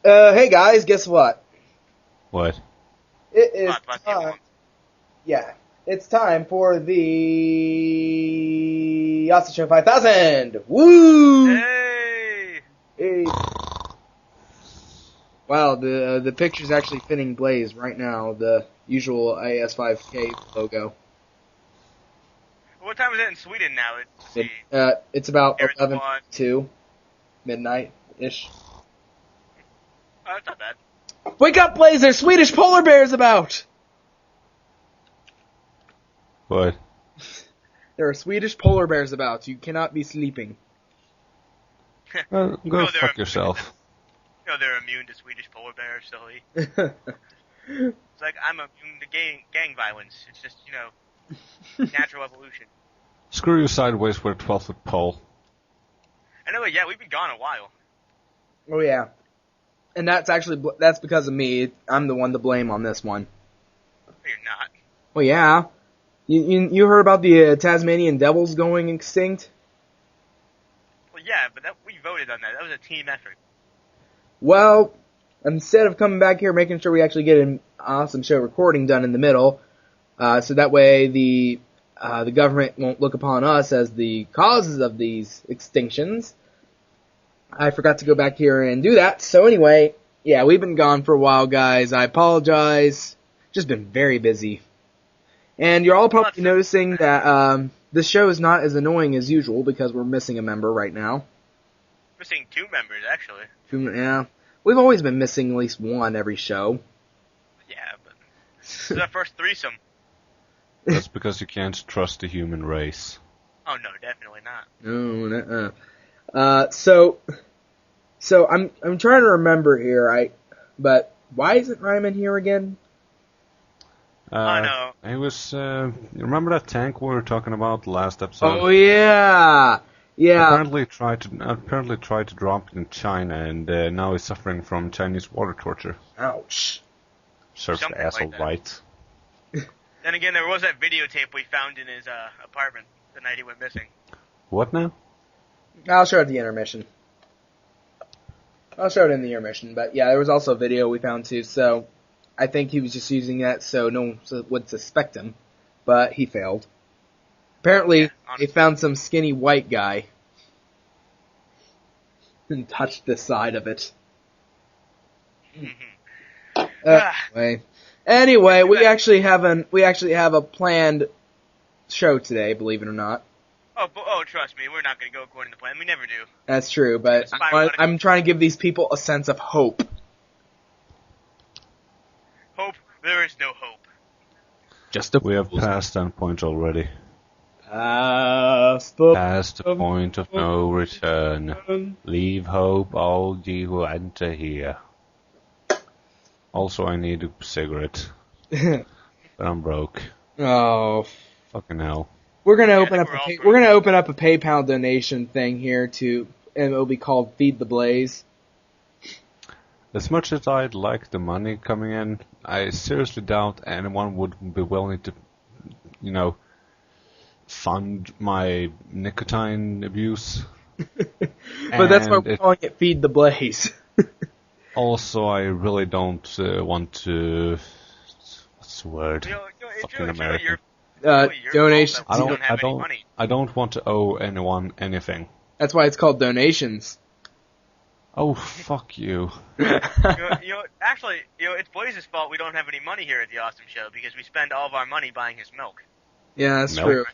Hey guys, guess what? What? It is time. Yeah, it's time for the Austin Show 5000. Woo! Hey! Hey. Wow, the picture's actually fitting Blaze right now. The usual AS5K logo. What time is it in Sweden now? It's about Here it's 11:02 midnight-ish. Oh, that's not bad. Wake up, Blaze! There's Swedish polar bears about! What? There are Swedish polar bears about. You cannot be sleeping. Go No, fuck yourself. No, they're immune to Swedish polar bears, silly. It's like, I'm immune to gang violence. It's just, natural evolution. Screw you sideways with a 12-foot pole. I know, yeah, we've been gone a while. Oh yeah. And that's because of me. I'm the one to blame on this one. No, you're not. Well, yeah. You heard about the Tasmanian devils going extinct? Well, yeah, but we voted on that. That was a team effort. Well, instead of coming back here making sure we actually get an awesome show recording done in the middle, so that way the government won't look upon us as the causes of these extinctions, I forgot to go back here and do that. So anyway, yeah, we've been gone for a while, guys. I apologize. Just been very busy. And you're all probably noticing that this show is not as annoying as usual because we're missing a member right now. Missing 2 members, actually. Yeah. We've always been missing at least one every show. Yeah, but this is our first threesome. That's because you can't trust the human race. Oh, no, definitely not. No, so I'm trying to remember here, but why isn't Ryman here again? No. He was, you remember that tank we were talking about last episode? Oh yeah! Yeah. Apparently tried to drop it in China, and now he's suffering from Chinese water torture. Ouch. Serves Something the asshole like that. right. Then again, there was that videotape we found in his apartment the night he went missing. What now? I'll show it at the intermission. I'll show it in the intermission, but yeah, there was also a video we found too, so I think he was just using that so no one would suspect him, but he failed. Apparently, they found some skinny white guy and touched the side of it. Anyway, we actually have a planned show today, believe it or not. Oh, trust me, we're not going to go according to plan. We never do. That's true, but I'm trying to give these people a sense of hope. Hope? There is no hope. We have passed that point already. Past the point of no return. Leave hope, all ye who enter here. Also, I need a cigarette. But I'm broke. Oh, fucking hell. We're gonna open up a PayPal donation thing here and it'll be called Feed the Blaze. As much as I'd like the money coming in, I seriously doubt anyone would be willing to, fund my nicotine abuse. But that's why we're calling it Feed the Blaze. Also, I really don't want to. What's the word? Fucking American. Donations. I don't want to owe anyone anything. That's why it's called donations. Oh, fuck you. Actually, it's Blaze's fault we don't have any money here at the Awesome Show because we spend all of our money buying his milk. Yeah, that's true.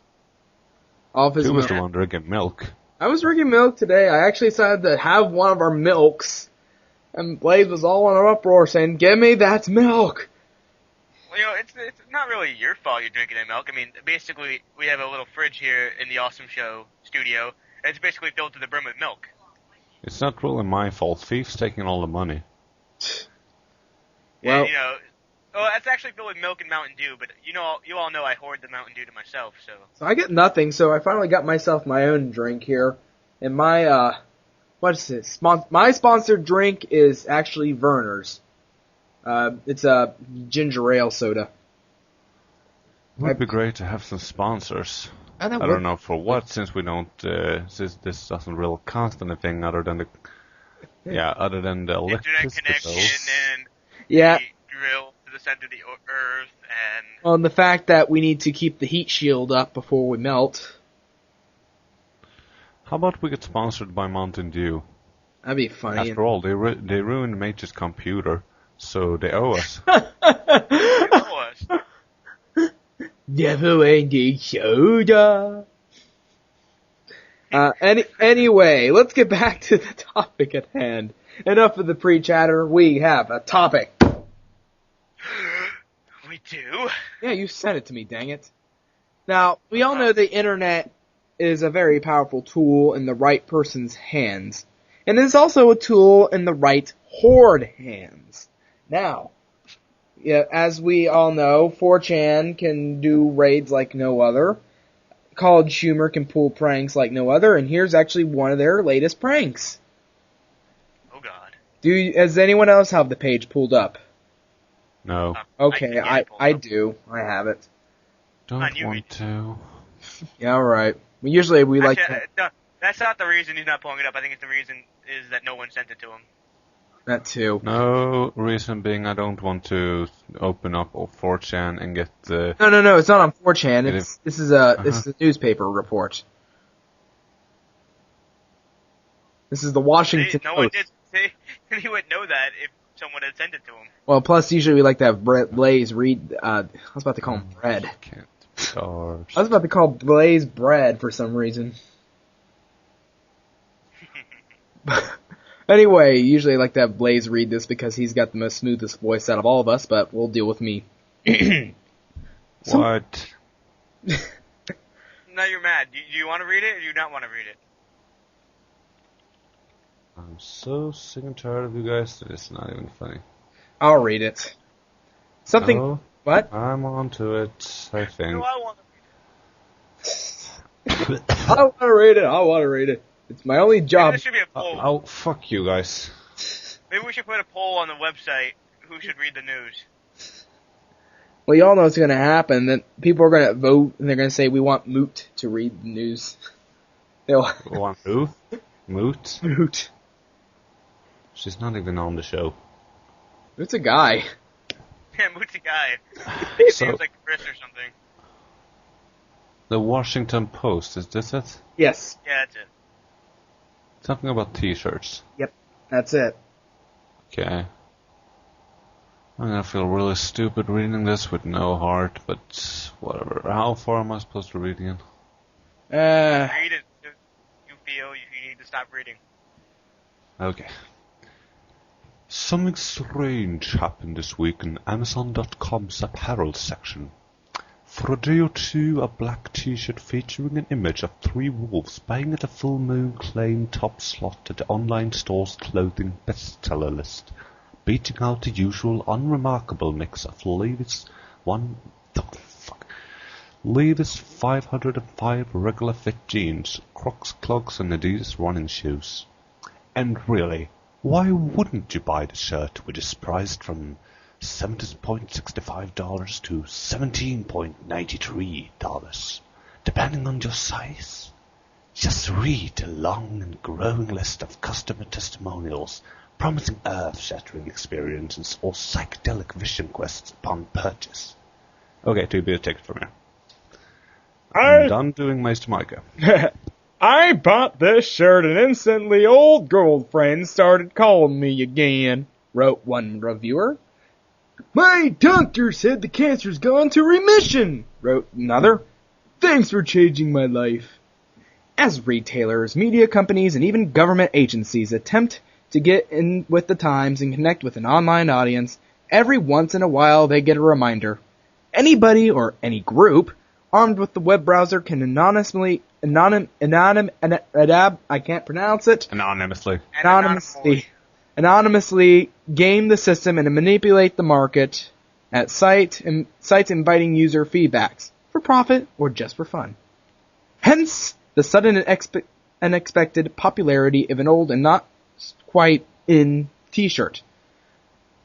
All of his milk. Who was the one drinking milk? I was drinking milk today. I actually decided to have one of our milks. And Blaze was all in an uproar saying, "Give me that milk!" Well, it's not really your fault you're drinking that milk. I mean, basically, we have a little fridge here in the Awesome Show studio, and it's basically filled to the brim with milk. It's not really my fault. Thief's taking all the money. Well, and, it's actually filled with milk and Mountain Dew, but you all know I hoard the Mountain Dew to myself, so. So I get nothing, so I finally got myself my own drink here. And my, what is this? My sponsored drink is actually Verner's. It's a ginger ale soda. It would be great to have some sponsors. I don't know for what, since we don't, since this doesn't really cost anything other than the Yeah, other than the internet electricity connection bills. and Yeah. the drill to the center of the Earth and On the fact that we need to keep the heat shield up before we melt. How about we get sponsored by Mountain Dew? That'd be funny. After all, they ruined Mage's computer, so they owe us. Never ending soda. Anyway, let's get back to the topic at hand. Enough of the pre-chatter. We have a topic. We do? Yeah, you sent it to me, dang it. Now, we all know the internet is a very powerful tool in the right person's hands. And it's also a tool in the right horde hands. Now, yeah, as we all know, 4chan can do raids like no other. College Humor can pull pranks like no other, and here's actually one of their latest pranks. Oh God. Does anyone else have the page pulled up? No. Okay, I do. I have it. Don't want to. Yeah, alright. Usually we like Actually, that's not the reason he's not pulling it up. I think it's the reason is that no one sent it to him. that too. No, reason being I don't want to open up 4chan and get the... No, it's not on 4chan. This is a newspaper report. This is the Washington No one Post. did. He would know that if someone had sent it to him. Well, plus usually we like to have Blaze read, I was about to call him Bread. Can't be charged. I was about to call Blaze Bread for some reason. Anyway, usually I like to have Blaze read this because he's got the most smoothest voice out of all of us, but we'll deal with me. What? Now you're mad. Do you want to read it or do you not want to read it? I'm so sick and tired of you guys that it's not even funny. I'll read it. Something... No, What? I'm on to it, I think. No, I want to I want to read it. It's my only Maybe job. there should be a poll. Oh, fuck you guys. Maybe we should put a poll on the website. Who should read the news? Well, y'all know what's going to happen. That people are going to vote, and they're going to say, we want Moot to read the news. They'll... Want who? Moot? Moot. She's not even on the show. Moot's a guy. Yeah, Moot's a guy. He So- seems like Chris or something. The Washington Post, is this it? Yes, Yeah, that's it. Something about t-shirts. that's it. Okay. I'm gonna feel really stupid reading this with no heart, but whatever. How far am I supposed to read again? Read it if you feel you need to stop reading. Okay. Something strange happened this week in Amazon.com's apparel section. For a day or two, a black t-shirt featuring an image of three wolves buying at a full moon claimed top slot at the online store's clothing bestseller list, beating out the usual unremarkable mix of Levi's 505 regular fit jeans, Crocs clogs and Adidas running shoes. And really, why wouldn't you buy the shirt which is priced from $17.65 to $17.93, depending on your size? Just read the long and growing list of customer testimonials promising earth-shattering experiences or psychedelic vision quests upon purchase. Okay, 2 beer ticket from here. I'm done doing Meister Micah. I bought this shirt and instantly old girlfriend started calling me again, wrote one reviewer. My doctor said the cancer's gone to remission, wrote another. Thanks for changing my life. As retailers, media companies, and even government agencies attempt to get in with the times and connect with an online audience, every once in a while they get a reminder. Anybody or any group armed with the web browser can anonymously game the system and manipulate the market at sites inviting user feedbacks for profit or just for fun. Hence the sudden and unexpected popularity of an old and not quite in t-shirt.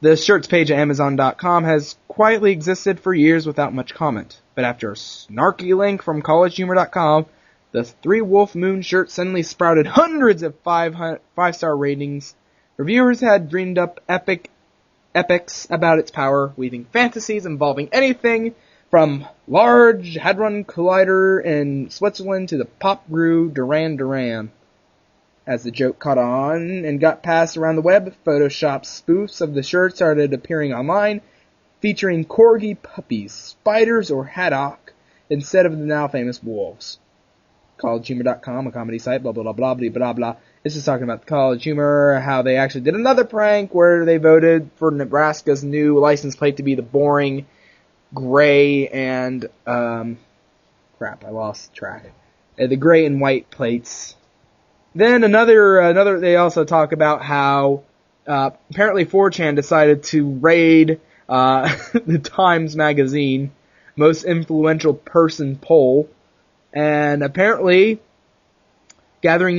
The shirts page at Amazon.com has quietly existed for years without much comment, but after a snarky link from collegehumor.com, the 3 Wolf Moon shirt suddenly sprouted hundreds of 5-star ratings Reviewers had dreamed up epics about its power, weaving fantasies involving anything from Large Hadron Collider in Switzerland to the pop group Duran Duran. As the joke caught on and got passed around the web, Photoshop spoofs of the shirt started appearing online, featuring corgi puppies, spiders, or haddock instead of the now famous wolves. CollegeHumor.com, a comedy site, blah, blah, blah, blah, blah, blah, blah. This is talking about the College Humor, how they actually did another prank where they voted for Nebraska's new license plate to be the boring gray and, crap, I lost track. The gray and white plates. Then another, they also talk about how, apparently 4chan decided to raid, the Times Magazine most influential person poll, and apparently, gathering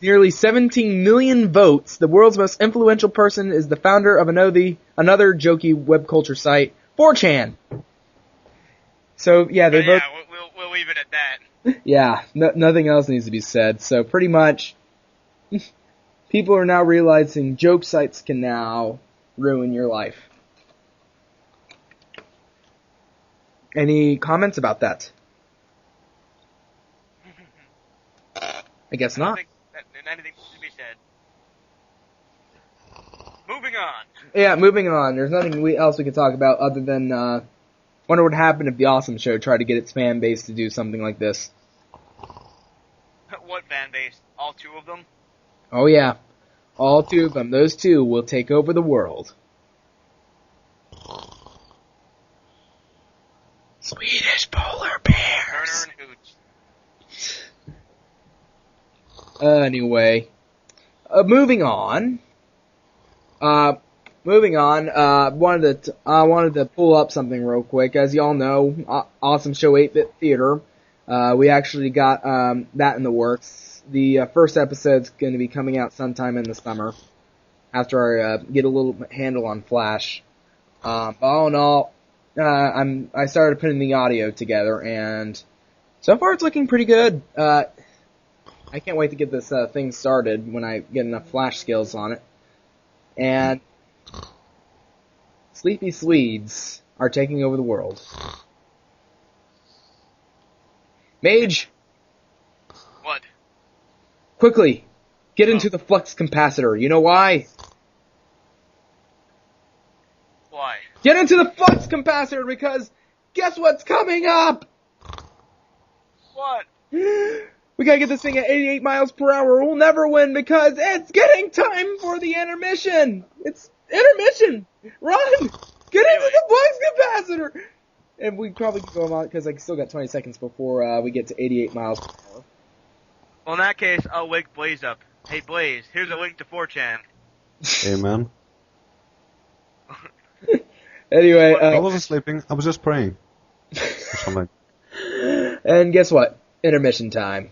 nearly 17 million votes, the world's most influential person is the founder of another jokey web culture site, 4chan. So, yeah, they vote. Yeah, we'll leave it at that. Yeah, nothing else needs to be said. So, pretty much, people are now realizing joke sites can now ruin your life. Any comments about that? I guess not. Anything to be said. Moving on. Yeah, moving on. There's nothing else we could talk about other than, wonder what happened if the Awesome Show tried to get its fan base to do something like this. What fan base? All two of them? Oh yeah. All two of them. Those two will take over the world. Swedish polar bears. Turner and Hooch. Anyway, moving on. Wanted to pull up something real quick. As y'all know, Awesome Show 8-Bit Theater. We actually got that in the works. The first episode's going to be coming out sometime in the summer, after I get a little handle on Flash. All in all, I started putting the audio together, and so far it's looking pretty good. I can't wait to get this thing started when I get enough Flash skills on it. And Sleepy Swedes are taking over the world. Mage! What? Quickly! Get into the flux capacitor. You know why? Why? Get into the flux capacitor because guess what's coming up? What? We gotta get this thing at 88 miles per hour. We'll never win because it's getting time for the intermission. It's intermission. Run! Get into the flux capacitor! And we probably could go on because I still got 20 seconds before we get to 88 miles per hour. Well, in that case, I'll wake Blaze up. Hey, Blaze, here's a link to 4chan. Hey, man. Anyway, I wasn't sleeping. I was just praying. Or something. And guess what? Intermission time.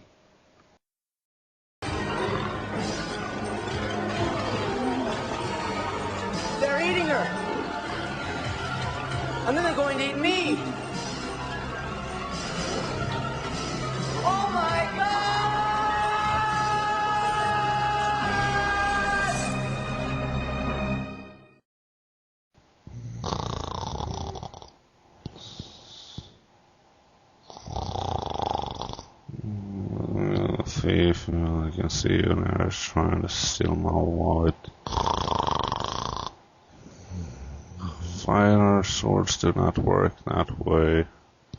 They're eating her. And then they're going to eat me. Oh my God! Thief, I can see you there trying to steal my wallet. Fire swords do not work that way.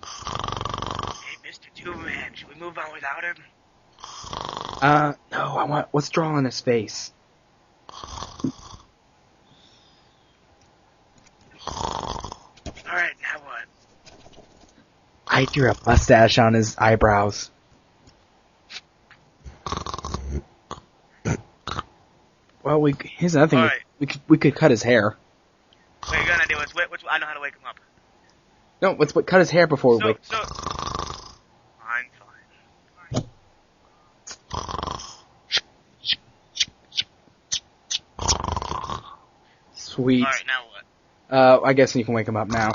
Hey, Mr. Two-Man, should we move on without him? No, what's drawing on his face? Alright, now what? I drew a mustache on his eyebrows. Well, here's another thing. Alright. We could cut his hair. Wait, you got an idea? I know how to wake him up. No, let's cut his hair before we wake. Fine. Sweet. Alright, now what? I guess you can wake him up now.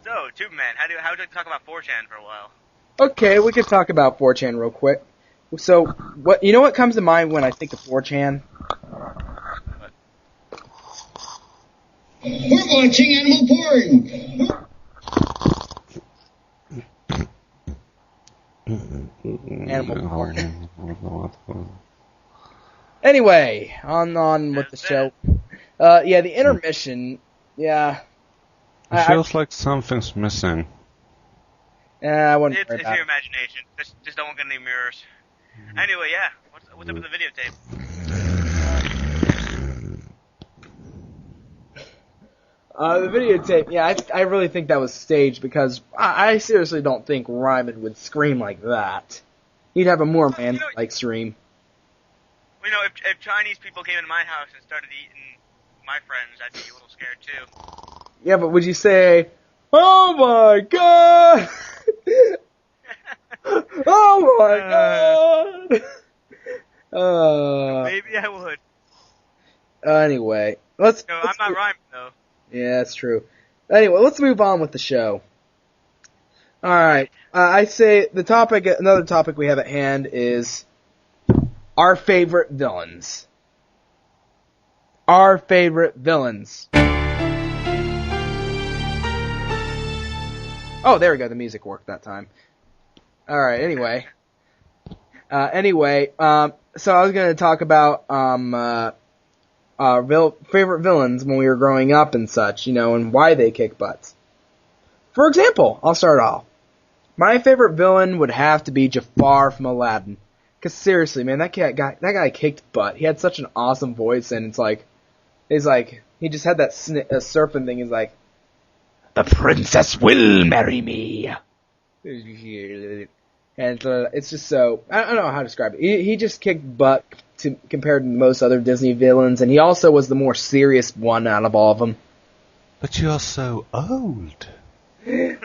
So, Tube Man, how would you like to talk about 4chan for a while? Okay, we could talk about 4chan real quick. So, you know what comes to mind when I think of 4chan? We're watching animal porn. Animal porn. Anyway, on with the show. Yeah, the intermission, yeah. It feels like something's missing. I wouldn't It's worry your about it. imagination. Just don't look at any mirrors. Anyway, yeah. What's up with the videotape? The videotape, yeah, I really think that was staged because I seriously don't think Ryman would scream like that. He'd have a more man-like scream. You know, if Chinese people came into my house and started eating my friends, I'd be a little scared too. Yeah, but would you say, "Oh my god! Oh my god!" Maybe I would. Anyway, let's. No, I'm not rhyming though. Yeah, that's true. Anyway, let's move on with the show. All right, I say another topic we have at hand is our favorite villains. Our favorite villains. Oh, there we go. The music worked that time. All right. Anyway, so I was going to talk about favorite villains when we were growing up and such, and why they kick butts. For example, I'll start off. My favorite villain would have to be Jafar from Aladdin. Cause seriously, man, that guy kicked butt. He had such an awesome voice, and he just had that surfing thing. He's like, "The princess will marry me," and it's just so I don't know how to describe it. He just kicked butt compared to most other Disney villains, and he also was the more serious one out of all of them. But you're so old. The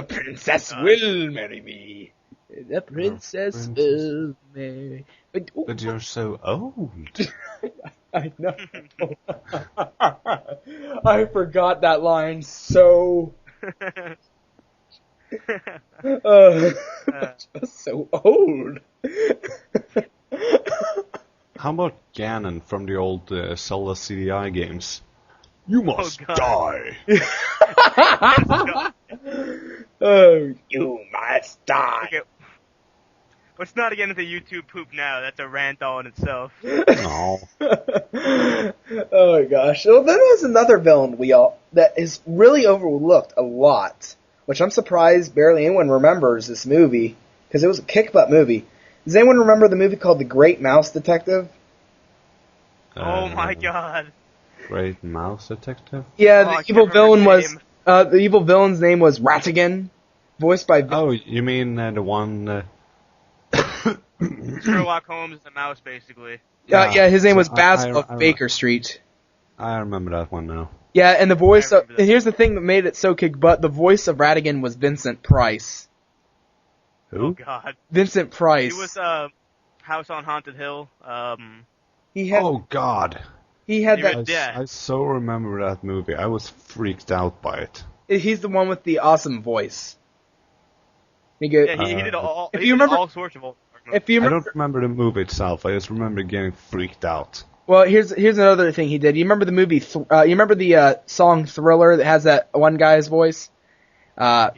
princess will marry me. The princess will marry. But you're so old. I know. I forgot that line so. Just so old. How about Ganon from the old Zelda CDI games? You must die. Oh, you must die. Okay. Let's not get into YouTube poop now. That's a rant all in itself. No. Oh my gosh. Well, then there's another villain that is really overlooked a lot, which I'm surprised barely anyone remembers this movie, because it was a kick-butt movie. Does anyone remember the movie called The Great Mouse Detective? Oh my god. Great Mouse Detective? Yeah, the evil villain's name was Ratigan, voiced by... Oh, you mean the one... Sherlock Holmes is a mouse, basically. Yeah, his name was Basil of Baker Street. I remember that one now. Yeah, and the voice and here's the thing that made it so kick butt, the voice of Ratigan was Vincent Price. Who? Oh god. Vincent Price. He was, House on Haunted Hill, Oh god. He had that... I so remember that movie. I was freaked out by it. He's the one with the awesome voice. he did all sorts of old I don't remember the movie itself. I just remember getting freaked out. Well, here's another thing he did. You remember the movie? You remember the song Thriller that has that one guy's voice? You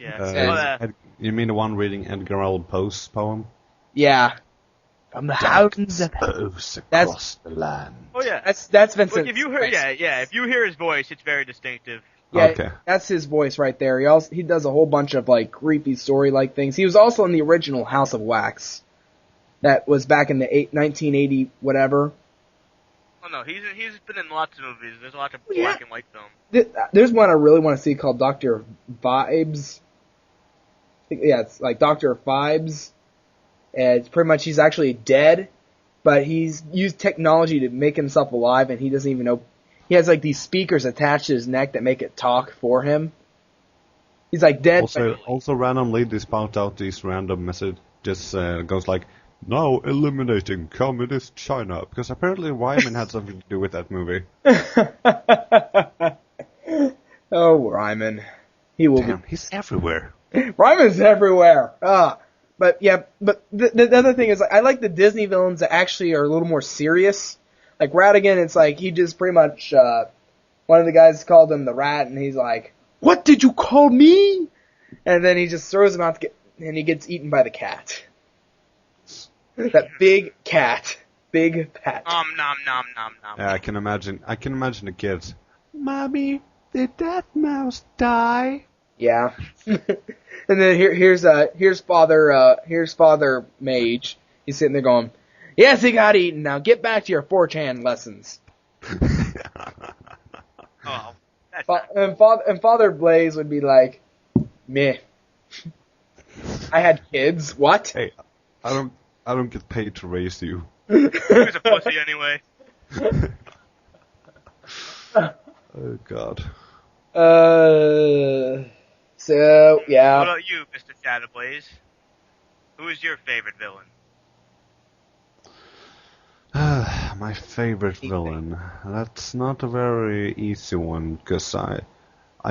mean the one reading Edgar Allan Poe's poem? Yeah. From the mountains of across the land. Oh yeah, that's Vincent. Look, if you hear, if you hear his voice, it's very distinctive. Yeah, okay. That's his voice right there. He does a whole bunch of creepy story-like things. He was also in the original House of Wax. That was back in the 1980 whatever. Oh no, he's been in lots of movies. There's lots of black and white film. There's one I really want to see called Dr. Vibes. It's like Dr. Vibes. And it's pretty much he's actually dead, but he's used technology to make himself alive, and he doesn't even know. He has these speakers attached to his neck that make it talk for him. He's dead. Also randomly they spout out these random messages. Just goes like, "Now eliminating communist China," because apparently Ryman had something to do with that movie. Oh, Ryman. He will Damn, he's everywhere. Ryman's everywhere. but the other thing is, like, I like the Disney villains that actually are a little more serious. Like Ratigan, it's like he just pretty much one of the guys called him the Rat, and he's like, "What did you call me?" And then he just throws him out and he gets eaten by the cat. That big cat, big pet. Nom nom nom nom nom. Yeah, I can imagine the kids. Mommy, did that mouse die? Yeah. And then here's Father Mage. He's sitting there going, "Yes, he got eaten. Now get back to your 4chan lessons." Oh, that's not... And Father Blaze would be like, "Meh. I had kids. What?" Hey, I don't get paid to raise you. He was a pussy anyway. Oh God. So yeah. What about you, Mr. Shadowblaze? Who is your favorite villain? My favorite villain. That's not a very easy one, because I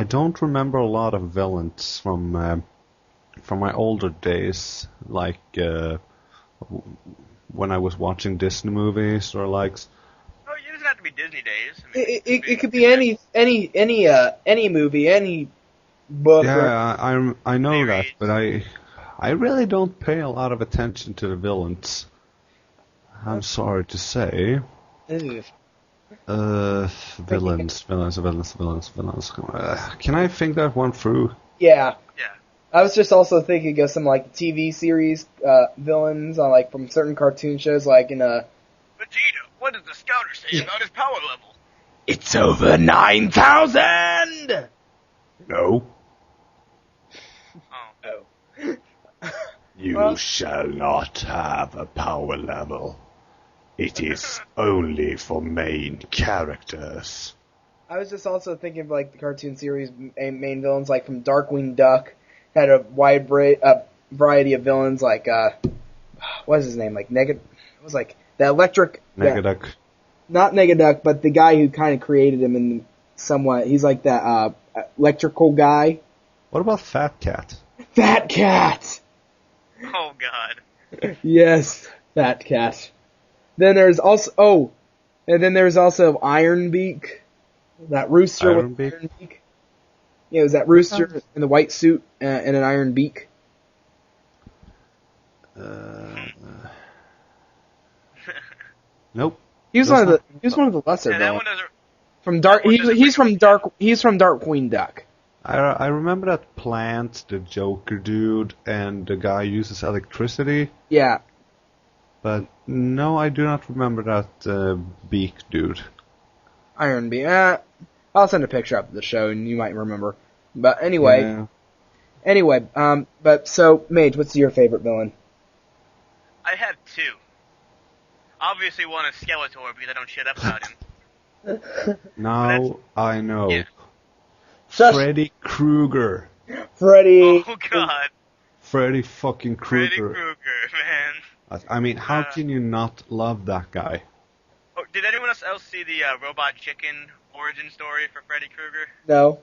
don't remember a lot of villains from my older days, like when I was watching Disney movies or like. Oh, it doesn't have to be Disney days. I mean, It could be any movie, any book. Yeah, I know Maybe. that, but I really don't pay a lot of attention to the villains. I'm sorry to say. Ugh. Villains. Can I think that one through? Yeah. yeah. I was just also thinking of some like TV series villains on like from certain cartoon shows, like in Vegeta, what does the scouter say about his power level? It's over 9,000. No. Oh. You shall not have a power level. It is only for main characters. I was just also thinking of like the cartoon series main villains, like from Darkwing Duck, had a wide variety of villains, like what is his name? Like it was like the electric Negaduck. Not Negaduck, but the guy who kind of created him in somewhat. He's like that electrical guy. What about Fat Cat? Fat Cat. Oh, God. Yes, Fat Cat. Then there's also Iron Beak, that rooster Iron with Beak? Iron Beak. Yeah, it was that rooster in the white suit and an iron beak. Nope. He was one of the lesser Yeah, that villains. one doesn't... From Dark. that one doesn't He's ring a bell. He's from Darkwing Duck. I remember that Plant, the Joker dude, and the guy uses electricity. Yeah. But no, I do not remember that Beak dude. Iron Beak. I'll send a picture up of the show and you might remember. But anyway. Yeah. But so, Mage, what's your favorite villain? I have two. Obviously one is Skeletor because I don't shut up about him. Now I know. Yeah. Freddy Krueger. Freddy. Oh, God. Freddy fucking Freddy Krueger. Krueger, man. I mean, how can you not love that guy? Oh, did anyone else see the Robot Chicken origin story for Freddy Krueger? No.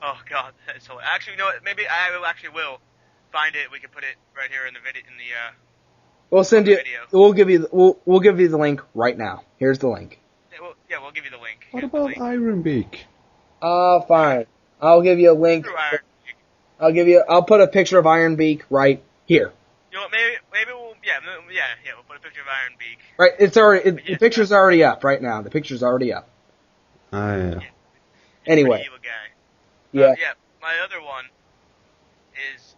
Oh, God. So, actually, you know what? Maybe I will find it. We can put it right here in the video. We'll send you. Video. We'll give you the link right now. Here's the link. We'll give you the link. What Here's the about link. Iron Beak? Fine. I'll give you a link. Through Iron Beak. I'll put a picture of Iron Beak right here. You know what? Maybe we'll we'll put a picture of Iron Beak. Right, it's already the picture's already up right now. The picture's already up. Yeah. Anyway, Pretty evil guy. yeah. My other one is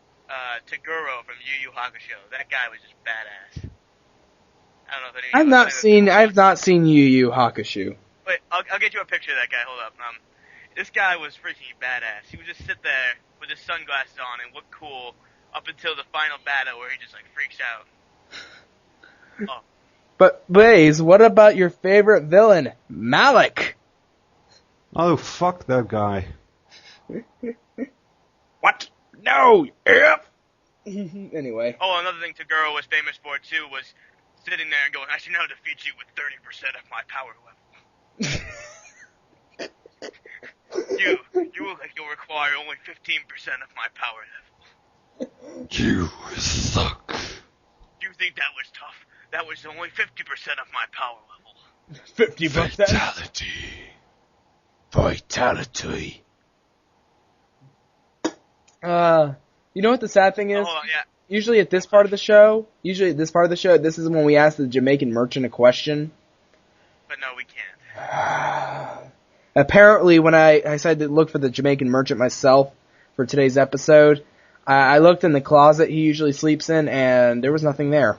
Taguro from Yu Yu Hakusho. That guy was just badass. I don't know if any. I've not seen Yu Yu Hakusho. Wait, I'll get you a picture of that guy. Hold up. This guy was freaking badass. He would just sit there with his sunglasses on and look cool up until the final battle where he just like freaks out. Oh. But Blaze, what about your favorite villain, Malik? Oh, fuck that guy. What? No. Anyway. Oh, another thing Taguro was famous for too was sitting there and going, "I should now defeat you with 30% of my power level." You look like you'll require only 15% of my power level. You suck. You think that was tough? That was only 50% of my power level. 50%? Vitality. You know what the sad thing is? Oh, hold on, yeah. Usually at this part of the show, this is when we ask the Jamaican merchant a question. But no, we can't. Apparently, when I decided to look for the Jamaican merchant myself for today's episode, I looked in the closet he usually sleeps in, and there was nothing there.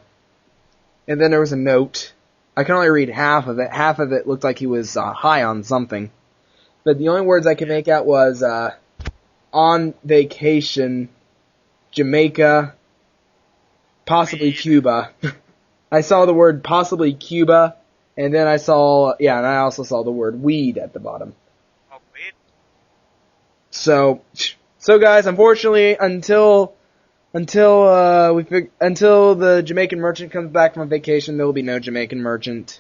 And then there was a note. I can only read half of it. Half of it looked like he was high on something. But the only words I could make out was, on vacation, Jamaica, possibly Cuba. I saw the word possibly Cuba, and then I also saw the word weed at the bottom. Oh, weed? So guys, unfortunately, until the Jamaican merchant comes back from vacation, there will be no Jamaican merchant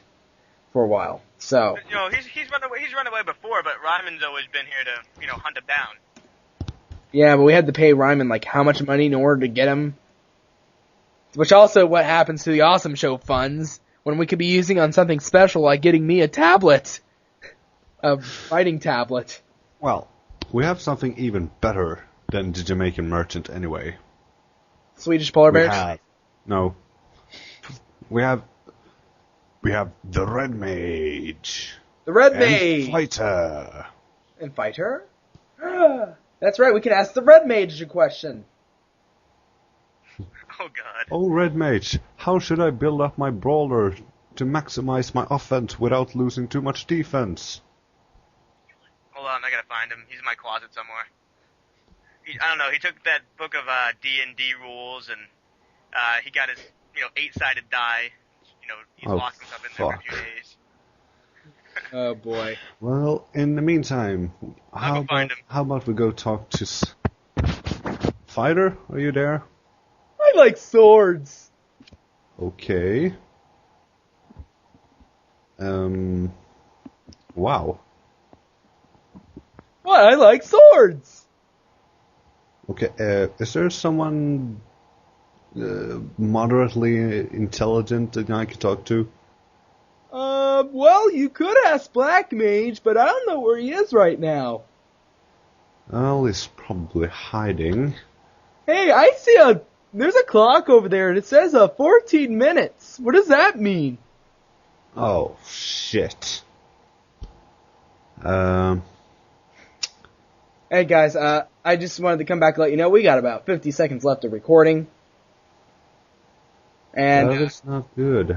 for a while. So. You know, he's run away before, but Ryman's always been here to, hunt him down. Yeah, but we had to pay Ryman like how much money in order to get him. Which also what happens to the Awesome Show funds when we could be using on something special like getting me a tablet. A writing tablet. Well, we have something even better than the Jamaican merchant anyway. Swedish polar bears? We have the Red Mage. The Red and Mage! Fighter. And Fighter? That's right, we can ask the Red Mage a question. Oh, God. Oh, Red Mage, how should I build up my brawler to maximize my offense without losing too much defense? Hold on, I gotta find him. He's in my closet somewhere. I don't know, he took that book of D&D rules, and he got his, 8-sided die. He's locked himself in there for a few days. Oh, boy. Well, in the meantime, how about we go talk to Fighter? Are you there? I like swords. Okay. Wow. What? I like swords. Okay, is there someone moderately intelligent that I can talk to? Well, you could ask Black Mage, but I don't know where he is right now. Well, he's probably hiding. Hey, I see there's a clock over there, and it says 14 minutes. What does that mean? Oh, shit. Hey guys, I just wanted to come back and let you know we got about 50 seconds left of recording. And that is not good.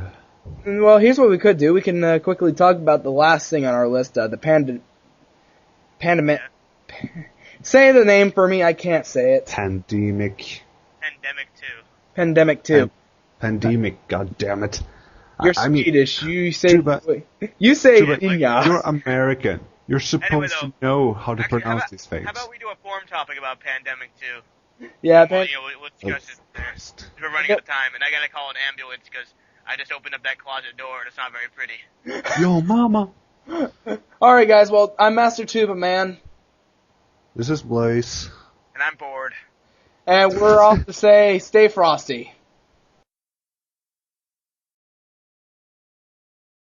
Well, here's what we could do. We can quickly talk about the last thing on our list, the pandemic. Say the name for me. I can't say it. Pandemic. Pandemic 2. Pandemic. God damn it! You're Swedish. You say. You say. You're American. You're supposed to know how to pronounce these things. How about we do a forum topic about Pandemic 2? Yeah, we'll discuss it there. We're running out of time, and I gotta call an ambulance because I just opened up that closet door and it's not very pretty. Yo, mama. Alright, guys, well, I'm Master Tuba Man. This is Blaze. And I'm bored. And we're off to say, stay frosty.